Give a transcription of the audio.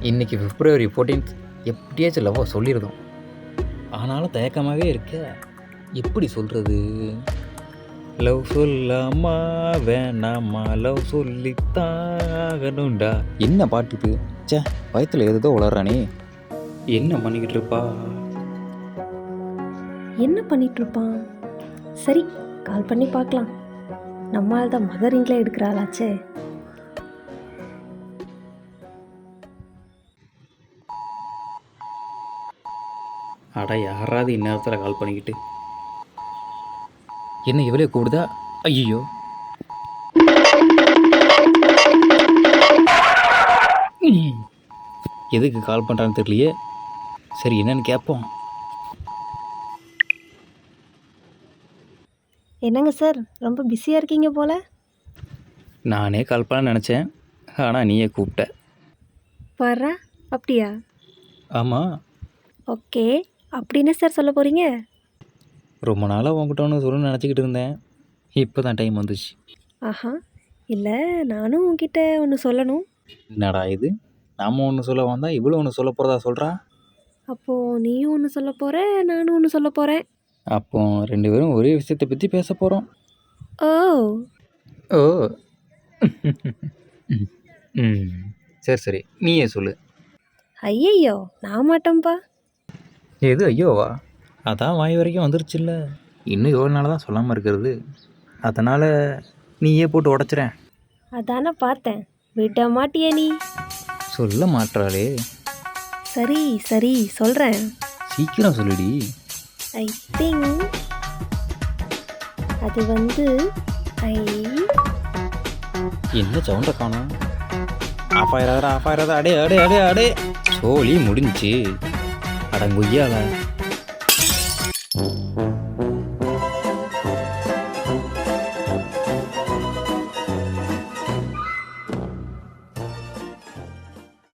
இன்றைக்கி February 14th எப்படியாச்சும் லவ்வை சொல்லிடுதோம். ஆனாலும் தயக்கமாகவே இருக்க. எப்படி சொல்கிறது? லவ் சொல்லாமா வேணாமா லவ் சொல்லித்தாகணுண்டா. என்ன பாட்டு இது? சே, வயத்தில் ஏதோ உளறானே. என்ன பண்ணிக்கிட்டு இருப்பா? என்ன பண்ணிட்டு இருப்பான்? சரி, கால் பண்ணி பார்க்கலாம். நம்மால் தான் மதரிங்கில் எடுக்கிறாளாச்சே. அட, யாராவது இந்நேரத்தில் கால் பண்ணிக்கிட்டு என்ன இவளே கூப்பிடுதா? ஐயோ, எதுக்கு கால் பண்ணுறான்னு தெரியலையே. சரி, என்னன்னு கேட்போம். என்னங்க சார், ரொம்ப பிஸியாக இருக்கீங்க போல. நானே கால் பண்ண நினச்சேன், ஆனால் நீயே கூப்பிட்ட. வர்றா, அப்படியா? ஆமாம், ஓகே. அப்படின்னு சார் சொல்ல போகிறீங்க? ரொம்ப நாளாக உங்ககிட்ட ஒன்று சொல்லணும்னு நினச்சிக்கிட்டு இருந்தேன். இப்போ தான் டைம் வந்துச்சு. ஆஹா, இல்லை, நானும் உங்ககிட்ட ஒன்று சொல்லணும். என்னடா இது, நாம் ஒன்று சொல்ல வந்தால் இவ்வளோ ஒன்று சொல்ல போகிறதா சொல்கிறா. அப்போது நீயும் ஒன்று சொல்ல போகிற, நானும் ஒன்று சொல்ல போகிறேன். அப்போ 2 பேரும் ஒரே விஷயத்தை பற்றி பேச போகிறோம். ஓ ஓ சரி சரி, நீயே சொல்லு. ஐயையோ, நான் மாட்டேன்ப்பா. எது ஐயோவா? அதான் வாய் வரைக்கும் வந்துருச்சுல்ல. இன்னும் எவ்வளோ நாள் தான் சொல்லாமல் இருக்கிறது? அதனால் நீயே போட்டு உடச்சிறேன். அதானே பார்த்தேன், விட மாட்டியே நீ. சொல்ல மாட்டாளே. சரி சரி, சொல்கிறேன். சீக்கிரம் சொல்லுடி. ஐ திங்க் அது வந்து என்ன சவுண்டை காணோம்? ஆஃப் ஆயிராத. அடே அடே அடே அடே, சோழி முடிஞ்சிச்சு. அடங்குய்யால.